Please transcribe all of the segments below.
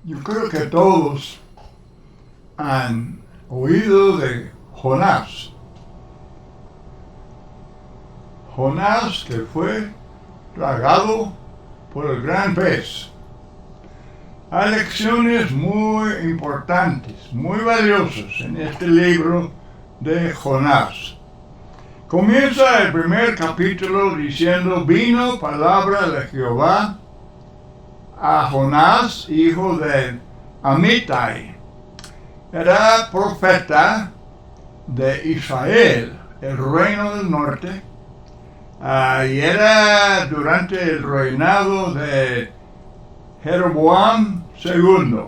Yo creo que todos han oído de Jonás. Jonás que fue tragado por el gran pez. Hay lecciones muy importantes, muy valiosas en este libro de Jonás. Comienza el primer capítulo diciendo: vino palabra de Jehová a Jonás, hijo de Amittai. Era profeta de Israel, el reino del norte, y era durante el reinado de Jeroboam II.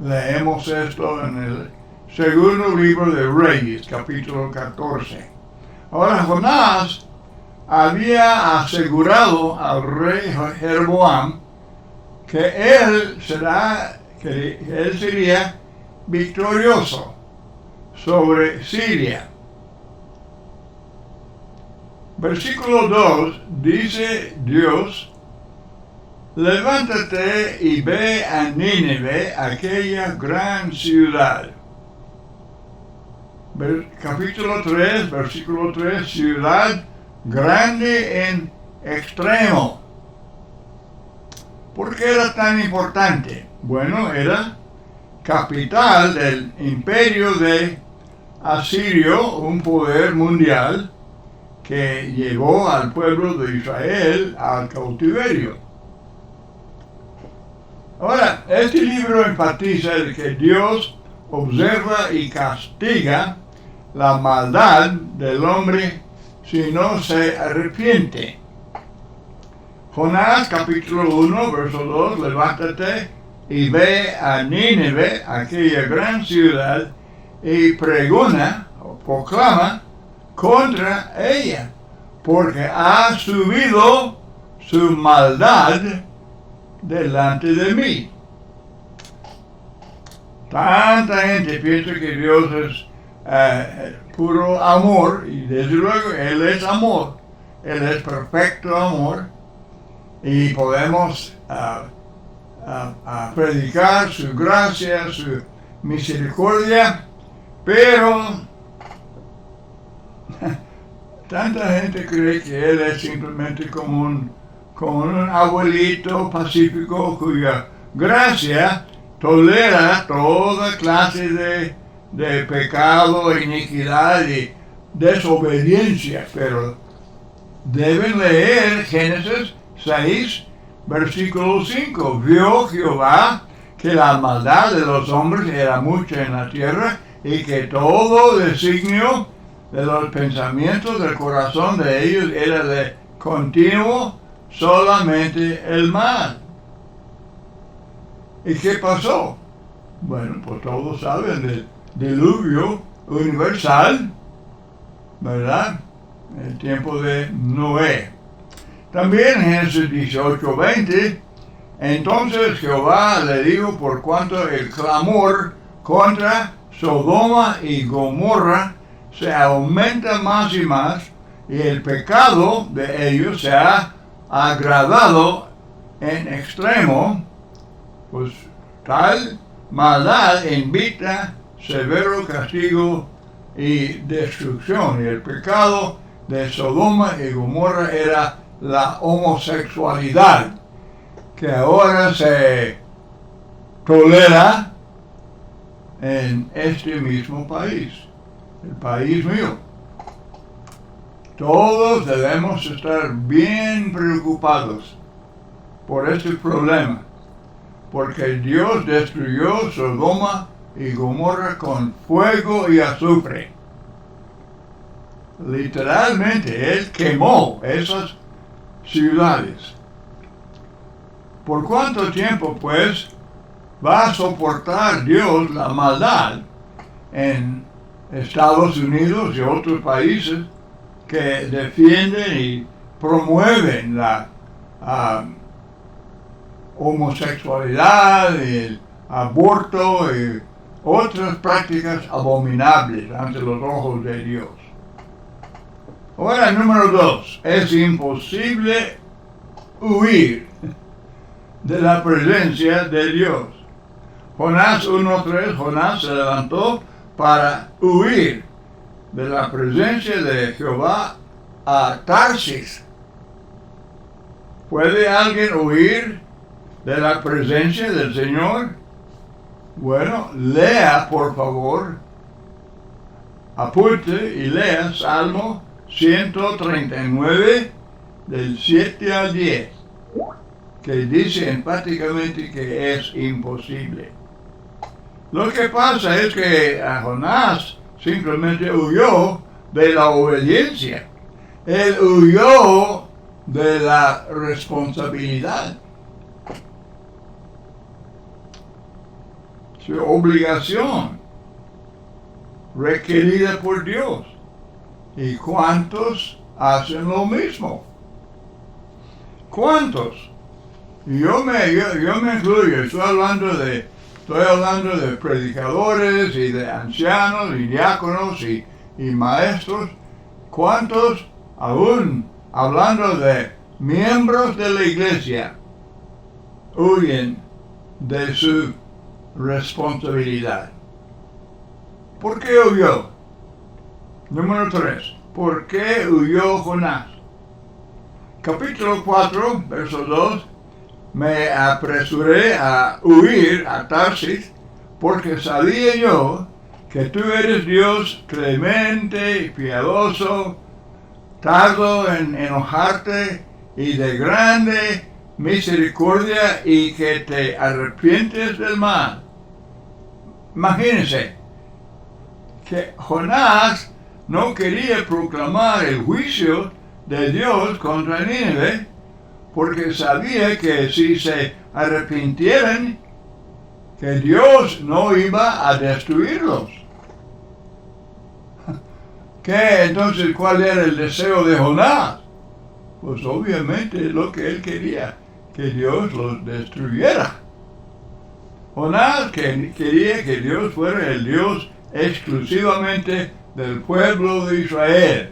Leemos esto en el segundo libro de Reyes, capítulo 14. Ahora, Jonás había asegurado al rey Jeroboam que él sería victorioso sobre Siria. Versículo 2 dice Dios: levántate y ve a Nínive, aquella gran ciudad. Capítulo 3, versículo 3, ciudad grande en extremo. ¿Por qué era tan importante? Bueno, era capital del imperio de Asirio, un poder mundial que llevó al pueblo de Israel al cautiverio. Ahora, este libro enfatiza el que Dios observa y castiga la maldad del hombre si no se arrepiente. Jonás, capítulo 1, verso 2, levántate y ve a Nínive, aquella gran ciudad, y pregona o proclama contra ella, porque ha subido su maldad delante de mí. Tanta gente piensa que Dios es puro amor, y desde luego Él es amor, Él es perfecto amor, y podemos predicar su gracia, su misericordia, pero tanta gente cree que Él es simplemente como un abuelito pacífico cuya gracia tolera toda clase de pecado, iniquidad y desobediencia. Pero deben leer Génesis 6, versículo 5. Vio Jehová que la maldad de los hombres era mucha en la tierra, y que todo designio de los pensamientos del corazón de ellos era de continuo solamente el mal. ¿Y qué pasó? Bueno, pues todos saben del diluvio universal, ¿verdad? El tiempo de Noé. También en Génesis 18:20, entonces Jehová le dijo: por cuanto el clamor contra Sodoma y Gomorra se aumenta más y más, y el pecado de ellos se ha agravado en extremo, pues tal maldad invita severo castigo y destrucción. Y el pecado de Sodoma y Gomorra era la homosexualidad, que ahora se tolera en este mismo país, el país mío. Todos debemos estar bien preocupados por este problema, porque Dios destruyó Sodoma y Gomorra con fuego y azufre. Literalmente, Él quemó esas ciudades. ¿Por cuánto tiempo, pues, va a soportar Dios la maldad en Estados Unidos y otros países que defienden y promueven la homosexualidad, el aborto y otras prácticas abominables ante los ojos de Dios? Ahora, número 2, es imposible huir de la presencia de Dios. Jonás 1:3, Jonás se levantó para huir de la presencia de Jehová a Tarsis. ¿Puede alguien huir de la presencia del Señor? Bueno, lea por favor, apunte y lea Salmo 139 del 7 al 10, que dice enfáticamente que es imposible. Lo que pasa es que a Jonás simplemente huyó de la obediencia. Él huyó de la responsabilidad. Su obligación requerida por Dios. ¿Y cuántos hacen lo mismo? ¿Cuántos? Yo me incluyo, estoy hablando de predicadores y de ancianos y diáconos y maestros. ¿Cuántos, aún hablando de miembros de la iglesia, huyen de su responsabilidad? ¿Por qué huyó? Número 3. ¿Por qué huyó Jonás? Capítulo 4, verso 2. Me apresuré a huir a Tarsis porque sabía yo que tú eres Dios clemente y piadoso, tardo en enojarte y de grande misericordia y que te arrepientes del mal. Imagínense que Jonás no quería proclamar el juicio de Dios contra Nínive porque sabía que si se arrepintieran, que Dios no iba a destruirlos. ¿Qué? Entonces, ¿cuál era el deseo de Jonás? Pues obviamente lo que él quería, que Dios los destruyera. Jonás quería que Dios fuera el Dios exclusivamente del pueblo de Israel,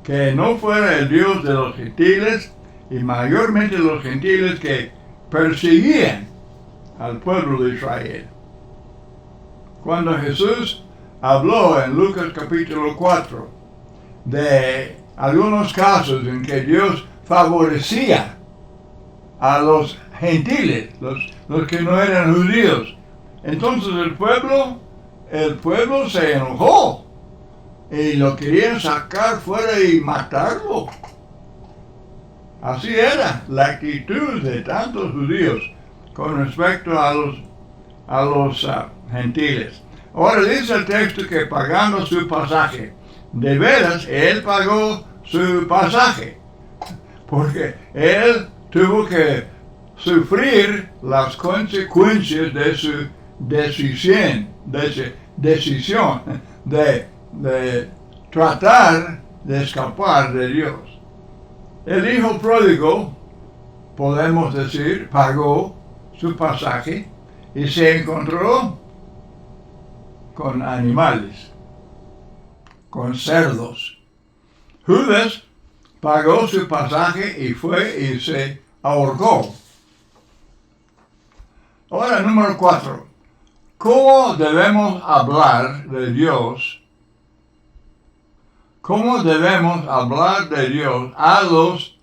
que no fuera el Dios de los gentiles, y mayormente los gentiles que perseguían al pueblo de Israel. Cuando Jesús habló en Lucas capítulo 4 de algunos casos en que Dios favorecía a los gentiles, los que no eran judíos, entonces el pueblo se enojó y lo querían sacar fuera y matarlo. Así era la actitud de tantos judíos con respecto a los gentiles. Ahora dice el texto que pagando su pasaje, de veras él pagó su pasaje, porque él tuvo que sufrir las consecuencias de su decisión de tratar de escapar de Dios. El hijo pródigo, podemos decir, pagó su pasaje y se encontró con animales, con cerdos. Judas pagó su pasaje y fue y se ahorcó. Ahora, número 4. ¿Cómo debemos hablar de Dios? ¿Cómo debemos hablar de Dios a los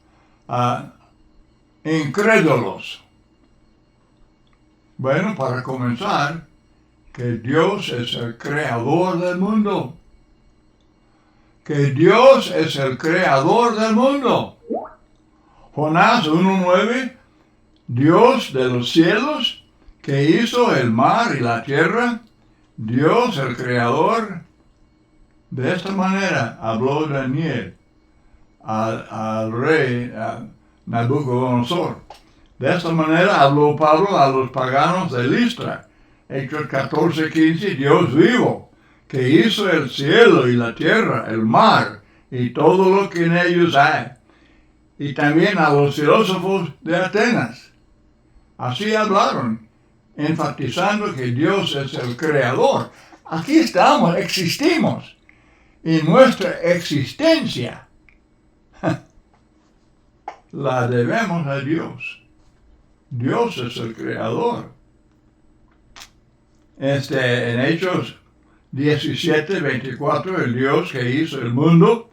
incrédulos? Bueno, para comenzar, que Dios es el creador del mundo. Que Dios es el creador del mundo. Jonás 1:9, Dios de los cielos, que hizo el mar y la tierra, Dios el creador. De esta manera habló Daniel al rey Nabucodonosor. De esta manera habló Pablo a los paganos de Listra. Hechos 14:15, Dios vivo, que hizo el cielo y la tierra, el mar y todo lo que en ellos hay. Y también a los filósofos de Atenas. Así hablaron, enfatizando que Dios es el creador. Aquí estamos, existimos. Y nuestra existencia la debemos a Dios. Dios es el creador. En Hechos 17:24, el Dios que hizo el mundo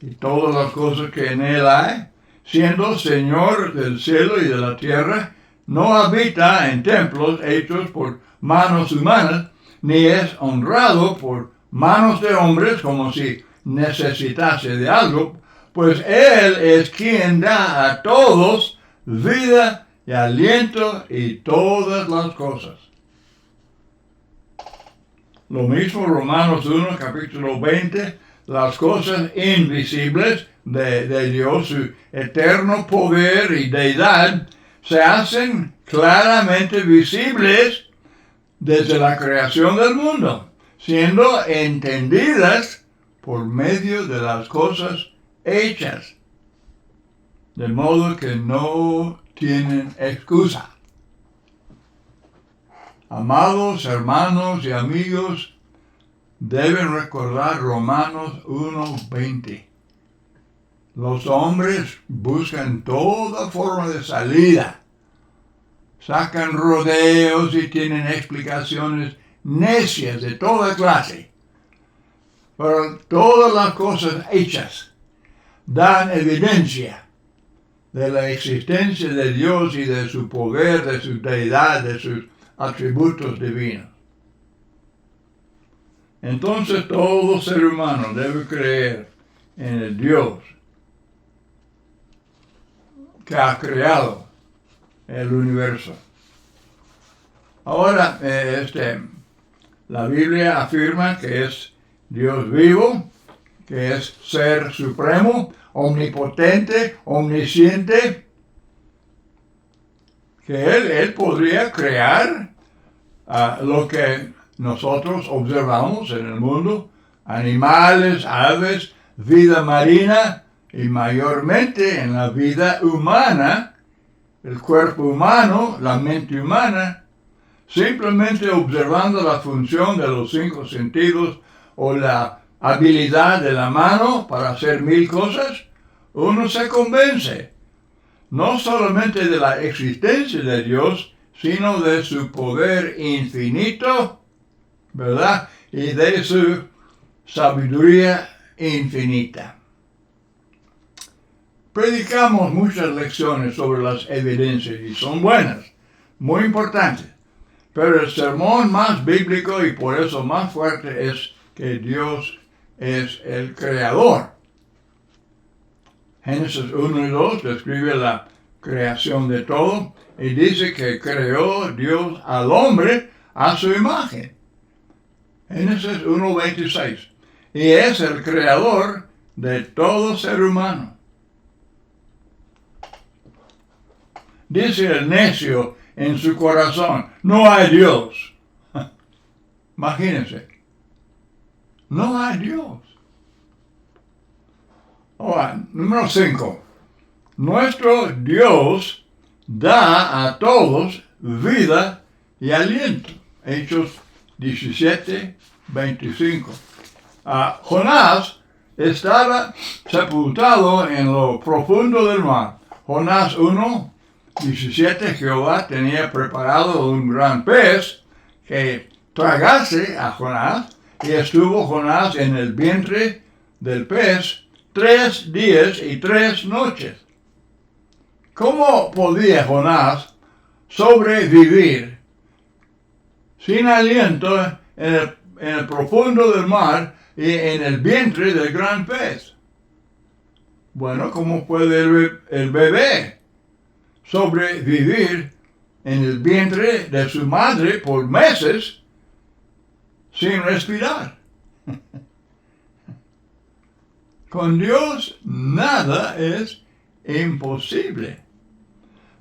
y todas las cosas que en él hay, siendo Señor del cielo y de la tierra, no habita en templos hechos por manos humanas, ni es honrado por manos de hombres como si necesitase de algo, pues Él es quien da a todos vida y aliento y todas las cosas. Lo mismo Romanos 1, capítulo 20, las cosas invisibles de Dios, su eterno poder y deidad, se hacen claramente visibles desde la creación del mundo, siendo entendidas por medio de las cosas hechas, de modo que no tienen excusa. Amados hermanos y amigos, deben recordar Romanos 1:20. Los hombres buscan toda forma de salida, sacan rodeos y tienen explicaciones necias de toda clase. Pero todas las cosas hechas dan evidencia de la existencia de Dios y de su poder, de su deidad, de sus atributos divinos. Entonces todo ser humano debe creer en el Dios que ha creado el universo. Ahora, la Biblia afirma que es Dios vivo, que es ser supremo, omnipotente, omnisciente, que Él podría crear lo que nosotros observamos en el mundo, animales, aves, vida marina y mayormente en la vida humana, el cuerpo humano, la mente humana, simplemente observando la función de los 5 sentidos o la habilidad de la mano para hacer 1000 cosas, uno se convence no solamente de la existencia de Dios, sino de su poder infinito, ¿verdad? Y de su sabiduría infinita. Predicamos muchas lecciones sobre las evidencias y son buenas, muy importantes. Pero el sermón más bíblico y por eso más fuerte es que Dios es el creador. Génesis 1 y 2 describe la creación de todo y dice que creó Dios al hombre a su imagen. Génesis 1:26. Y es el creador de todo ser humano. Dice el necio en su corazón, no hay Dios. Imagínense, no hay Dios. Ahora, número 5. Nuestro Dios da a todos vida y aliento. Hechos 17:25. Jonás estaba sepultado en lo profundo del mar. Jonás 1:17, Jehová tenía preparado un gran pez que tragase a Jonás, y estuvo Jonás en el vientre del pez 3 días y 3 noches. ¿Cómo podía Jonás sobrevivir sin aliento en el profundo del mar y en el vientre del gran pez? Bueno, ¿cómo puede el bebé sobrevivir en el vientre de su madre por meses sin respirar? Con Dios nada es imposible.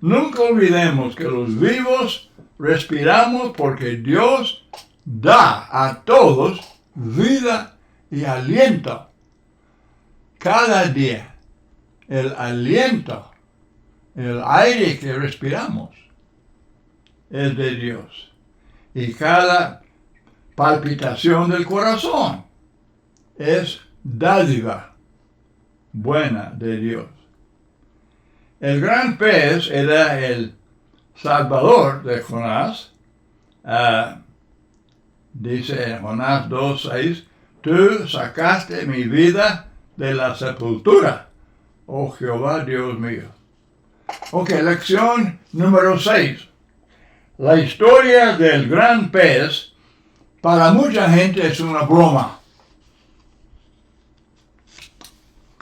Nunca olvidemos que los vivos respiramos porque Dios da a todos vida y aliento. Cada día, el aliento, el aire que respiramos, es de Dios. Y cada palpitación del corazón es dádiva buena de Dios. El gran pez era el Salvador de Jonás, dice en Jonás 2:6, tú sacaste mi vida de la sepultura, oh Jehová Dios mío. Ok, lección número 6. La historia del gran pez para mucha gente es una broma.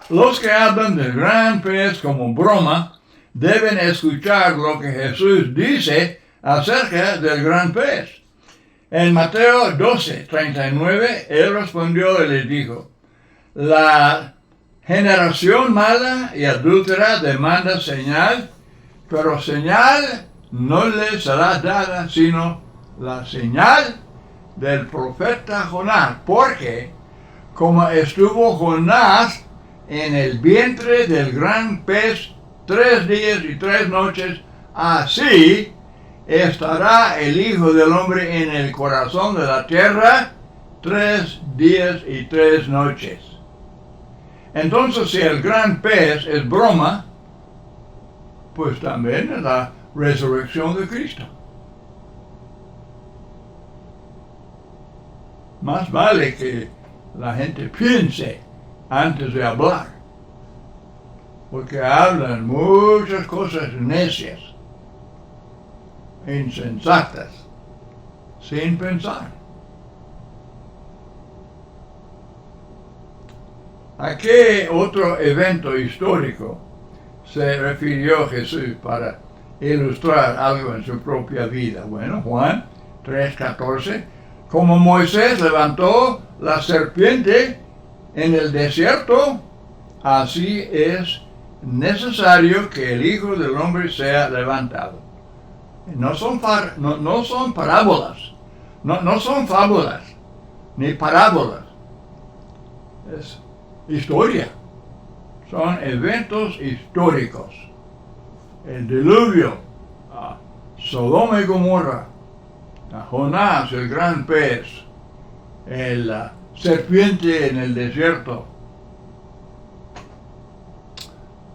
Los que hablan del gran pez como broma deben escuchar lo que Jesús dice acerca del gran pez. En Mateo 12:39, él respondió y les dijo, la generación mala y adúltera demanda señal, pero señal no le será dada sino la señal del profeta Jonás, porque como estuvo Jonás en el vientre del gran pez 3 días y 3 noches, así estará el Hijo del Hombre en el corazón de la tierra 3 días y 3 noches. Entonces, si el gran pez es broma, pues también es la resurrección de Cristo. Más vale que la gente piense antes de hablar, porque hablan muchas cosas necias, insensatas, sin pensar. ¿A qué otro evento histórico se refirió Jesús para ilustrar algo en su propia vida? Bueno, Juan 3:14, como Moisés levantó la serpiente en el desierto, así es necesario que el Hijo del Hombre sea levantado. No son parábolas, no son fábulas, ni parábolas. Es historia. Son eventos históricos. El diluvio, Sodoma y Gomorra, Jonás, el gran pez, la serpiente en el desierto.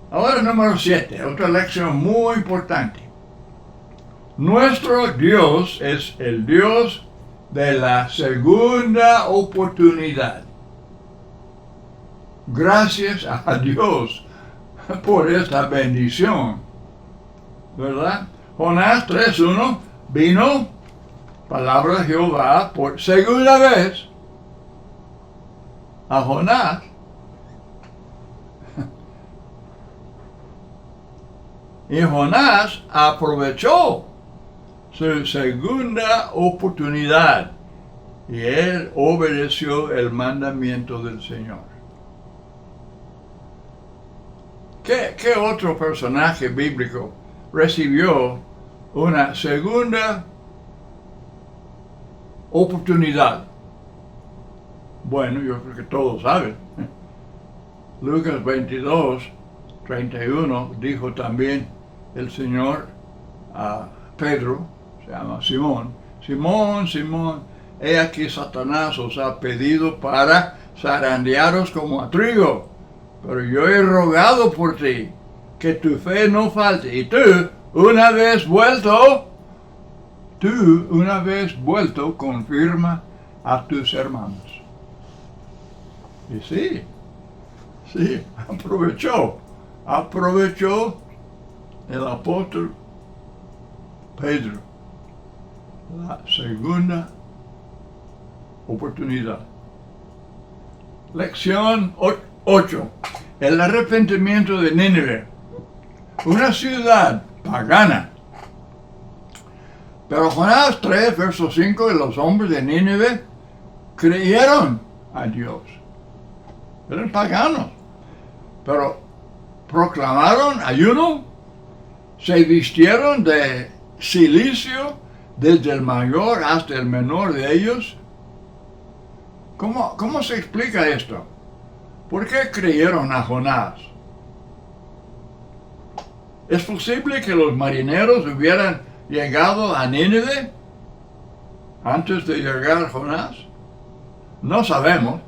Ahora número 7, otra lección muy importante. Nuestro Dios es el Dios de la segunda oportunidad. Gracias a Dios por esta bendición, ¿verdad? Jonás 3:1 vino palabra de Jehová por segunda vez a Jonás. Y Jonás aprovechó su segunda oportunidad y él obedeció el mandamiento del Señor. ¿Qué otro personaje bíblico recibió una segunda oportunidad? Bueno, yo creo que todos saben. Lucas 22:31 dijo también el Señor a Pedro, se llama Simón, Simón, Simón, he aquí Satanás os ha pedido para zarandearos como a trigo, pero yo he rogado por ti, que tu fe no falte, y tú, una vez vuelto, confirma a tus hermanos. Y sí, aprovechó el apóstol Pedro la segunda oportunidad. Lección 8. El arrepentimiento de Nínive. Una ciudad pagana. Pero Jonás 3, verso 5, y los hombres de Nínive creyeron a Dios. Eran paganos. Pero proclamaron ayuno, se vistieron de cilicio desde el mayor hasta el menor de ellos. ¿Cómo se explica esto? ¿Por qué creyeron a Jonás? ¿Es posible que los marineros hubieran llegado a Nínive antes de llegar Jonás? No sabemos,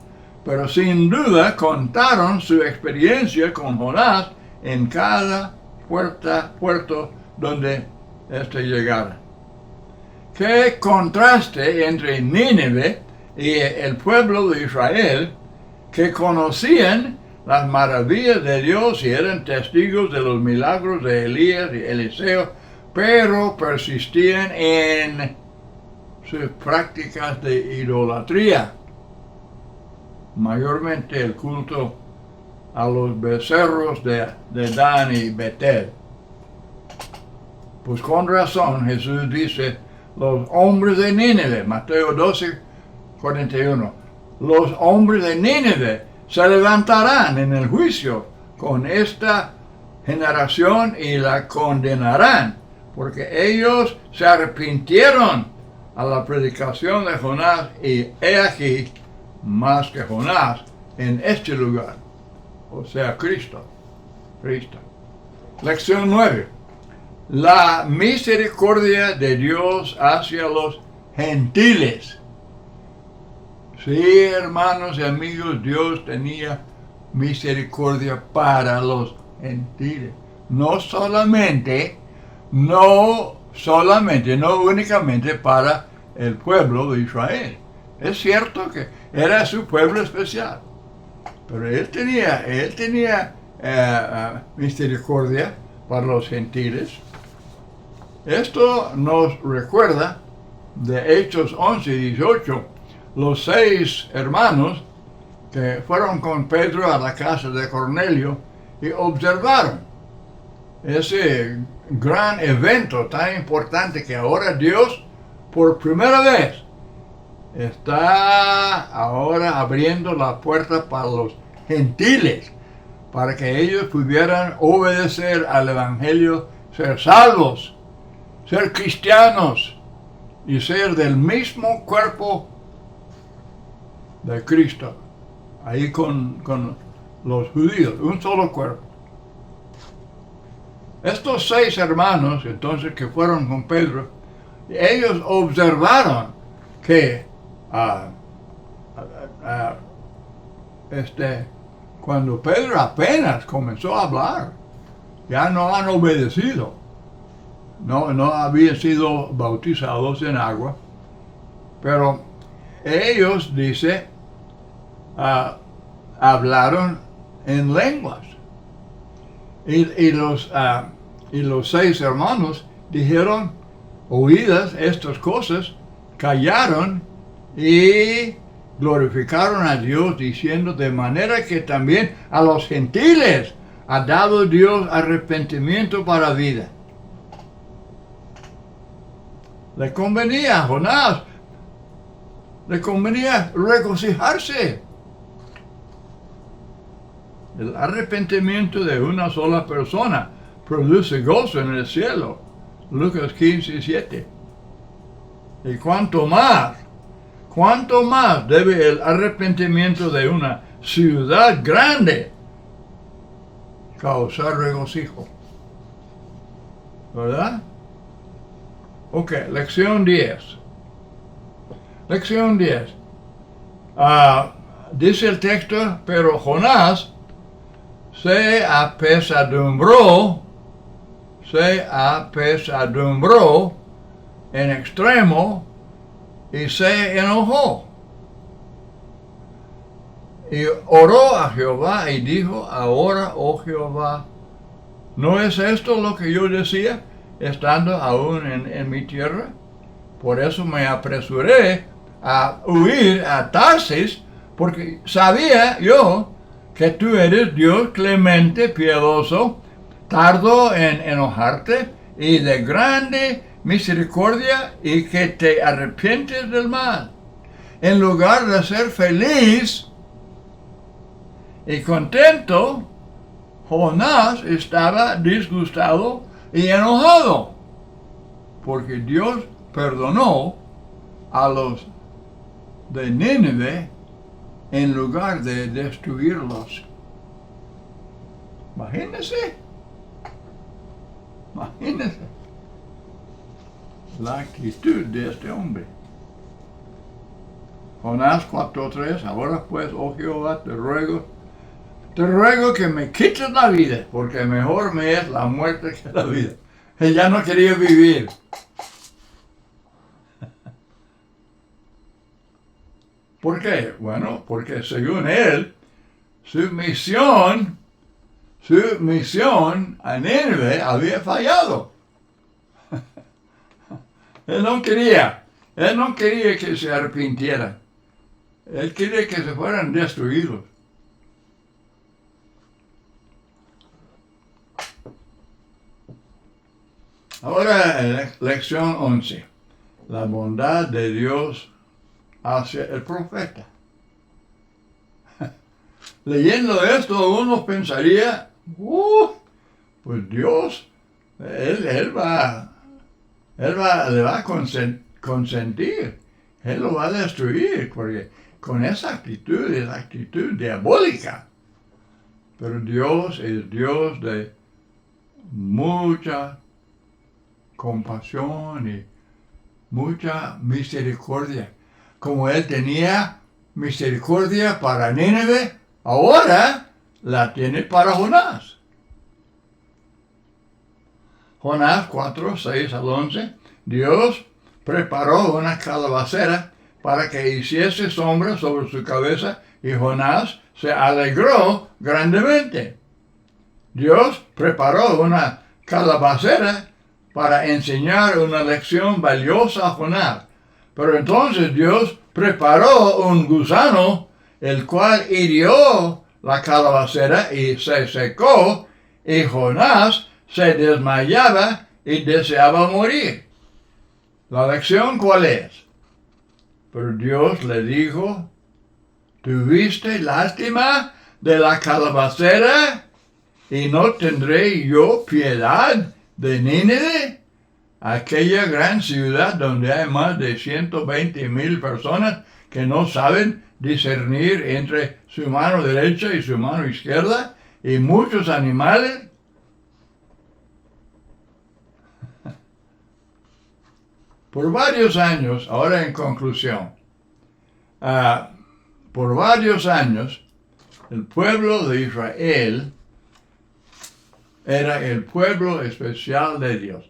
pero sin duda contaron su experiencia con Jonás en cada puerto donde llegara. Qué contraste entre Nínive y el pueblo de Israel, que conocían las maravillas de Dios y eran testigos de los milagros de Elías y Eliseo, pero persistían en sus prácticas de idolatría, mayormente el culto a los becerros de Dan y Betel. Pues con razón Jesús dice, los hombres de Nínive, Mateo 12:41, los hombres de Nínive se levantarán en el juicio con esta generación y la condenarán, porque ellos se arrepintieron a la predicación de Jonás, y he aquí más que Jonás en este lugar, o sea, Cristo. Lección 9. La misericordia de Dios hacia los gentiles. Sí, hermanos y amigos, Dios tenía misericordia para los gentiles. No únicamente para el pueblo de Israel. Es cierto que era su pueblo especial, pero él tenía misericordia para los gentiles. Esto nos recuerda de Hechos 11:18, los 6 hermanos que fueron con Pedro a la casa de Cornelio y observaron ese gran evento tan importante que ahora Dios, por primera vez, está ahora abriendo la puerta para los gentiles, para que ellos pudieran obedecer al Evangelio, ser salvos, ser cristianos y ser del mismo cuerpo de Cristo, ahí con los judíos, un solo cuerpo. Estos 6 hermanos, entonces, que fueron con Pedro, ellos observaron que cuando Pedro apenas comenzó a hablar, ya no han obedecido, no habían sido bautizados en agua, pero ellos, dice, hablaron en lenguas. Y los 6 hermanos dijeron, oídas estas cosas, callaron y glorificaron a Dios, diciendo, de manera que también a los gentiles ha dado Dios arrepentimiento para vida. Le convenía a Jonás, le convenía regocijarse. El arrepentimiento de una sola persona produce gozo en el cielo. Lucas 15:7. Y cuánto más debe el arrepentimiento de una ciudad grande causar regocijo. ¿Verdad? Ok, lección 10. Lección 10. Dice el texto, pero Jonás se apesadumbró en extremo y se enojó. Y oró a Jehová y dijo, ahora, oh Jehová, ¿no es esto lo que yo decía, estando aún en mi tierra? Por eso me apresuré a huir a Tarsis, porque sabía yo que tú eres Dios clemente, piadoso, tardo en enojarte y de grande misericordia, y que te arrepientes del mal. En lugar de ser feliz y contento, Jonás estaba disgustado y enojado, porque Dios perdonó a los de Nínive en lugar de destruirlos. Imagínense la actitud de este hombre. Jonás 4:3, ahora pues, oh Jehová, te ruego que me quites la vida, porque mejor me es la muerte que la vida. Él ya no quería vivir. ¿Por qué? Bueno, porque según él, su misión a Nínive había fallado. Él no quería que se arrepintieran. Él quería que se fueran destruidos. Ahora, lección 11. La bondad de Dios hacia el profeta. Leyendo esto, uno pensaría, pues Dios, le va a consentir, Él lo va a destruir, porque con esa actitud es actitud diabólica. Pero Dios es Dios de mucha compasión y mucha misericordia. Como Él tenía misericordia para Nínive, ahora la tiene para Jonás. Jonás 4, 6 al 11. Dios preparó una calabacera para que hiciese sombra sobre su cabeza y Jonás se alegró grandemente. Dios preparó una calabacera para enseñar una lección valiosa a Jonás. Pero entonces Dios preparó un gusano, el cual hirió la calabacera y se secó, y Jonás se desmayaba y deseaba morir. ¿La lección cuál es? Pero Dios le dijo, ¿tuviste lástima de la calabacera y no tendré yo piedad de Nínive? Aquella gran ciudad donde hay más de 120,000 personas que no saben discernir entre su mano derecha y su mano izquierda y muchos animales. Por varios años, ahora en conclusión, por varios años, el pueblo de Israel era el pueblo especial de Dios.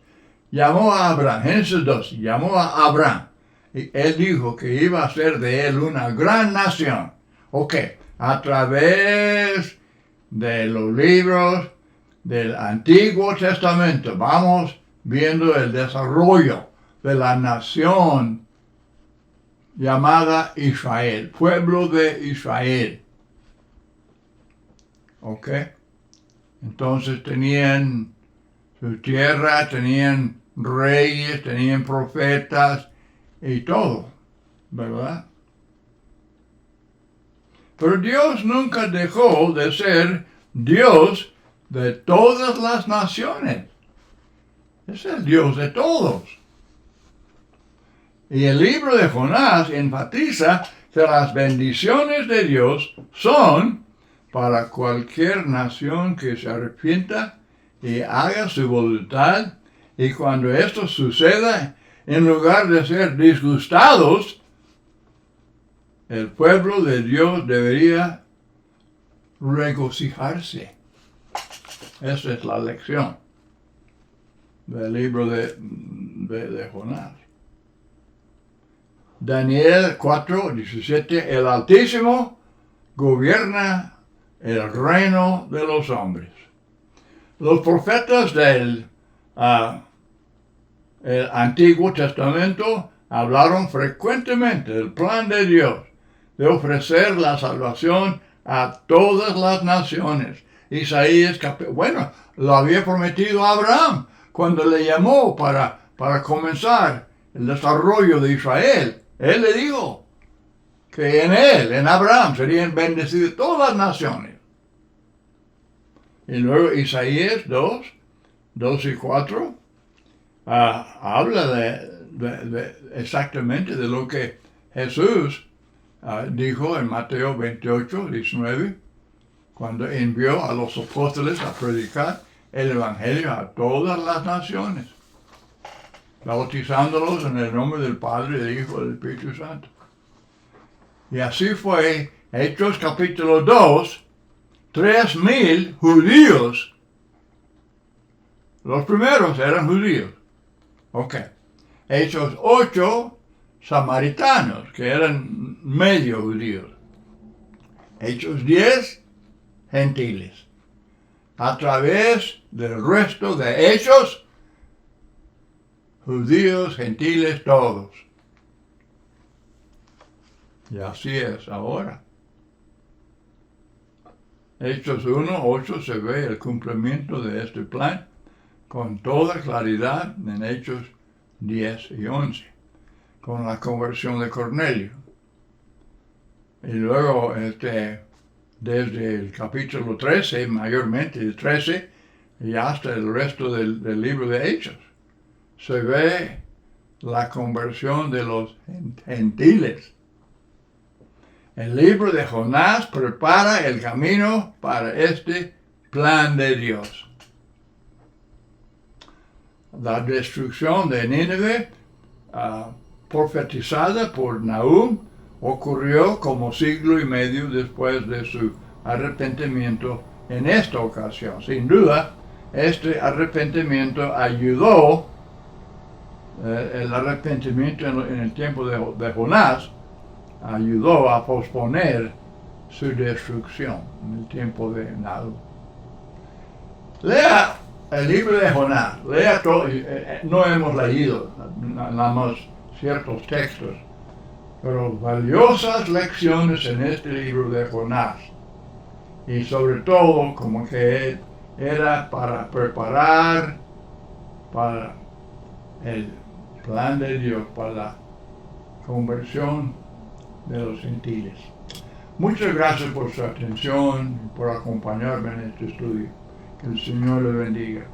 Llamó a Abraham, Génesis 2, llamó a Abraham. Y él dijo que iba a ser de él una gran nación. Ok, a través de los libros del Antiguo Testamento vamos viendo el desarrollo de la nación llamada Israel, pueblo de Israel. Ok, entonces tenían su tierra, tenían reyes, tenían profetas y todo, ¿verdad? Pero Dios nunca dejó de ser Dios de todas las naciones. Es el Dios de todos. Y el libro de Jonás enfatiza que las bendiciones de Dios son para cualquier nación que se arrepienta y haga su voluntad, y cuando esto suceda, en lugar de ser disgustados, el pueblo de Dios debería regocijarse. Esa es la lección del libro de Jonás. Daniel 4:17, el Altísimo gobierna el reino de los hombres. Los profetas del el Antiguo Testamento hablaron frecuentemente del plan de Dios de ofrecer la salvación a todas las naciones. Isaías, bueno, lo había prometido a Abraham cuando le llamó para comenzar el desarrollo de Israel. Él le dijo que en él, en Abraham, serían bendecidas todas las naciones. Y luego Isaías 2 y 4, habla exactamente de lo que Jesús dijo en Mateo 28:19, cuando envió a los apóstoles a predicar el Evangelio a todas las naciones, bautizándolos en el nombre del Padre, del Hijo y del Espíritu Santo. Y así fue, Hechos capítulo 2, 3,000 judíos Los primeros eran judíos. Ok. Hechos 8, samaritanos, que eran medio judíos. Hechos 10, gentiles. A través del resto de hechos, judíos, gentiles, todos. Y así es ahora. Hechos 1, 8 se ve el cumplimiento de este plan con toda claridad en Hechos 10 y 11, con la conversión de Cornelio. Y luego, desde el capítulo 13, mayormente el 13, y hasta el resto del libro de Hechos, se ve la conversión de los gentiles. El libro de Jonás prepara el camino para este plan de Dios. La destrucción de Nínive, profetizada por Nahum, ocurrió como siglo y medio después de su arrepentimiento en esta ocasión. Sin duda, este arrepentimiento ayudó, el arrepentimiento en el tiempo de Jonás, ayudó a posponer su destrucción en el tiempo de Nahum. Lea el libro de Jonás, lea todo, no hemos leído nada más ciertos textos, pero valiosas lecciones en este libro de Jonás. Y sobre todo, como que era para preparar para el plan de Dios, para la conversión de los gentiles. Muchas gracias por su atención y por acompañarme en este estudio. Que el Señor le bendiga.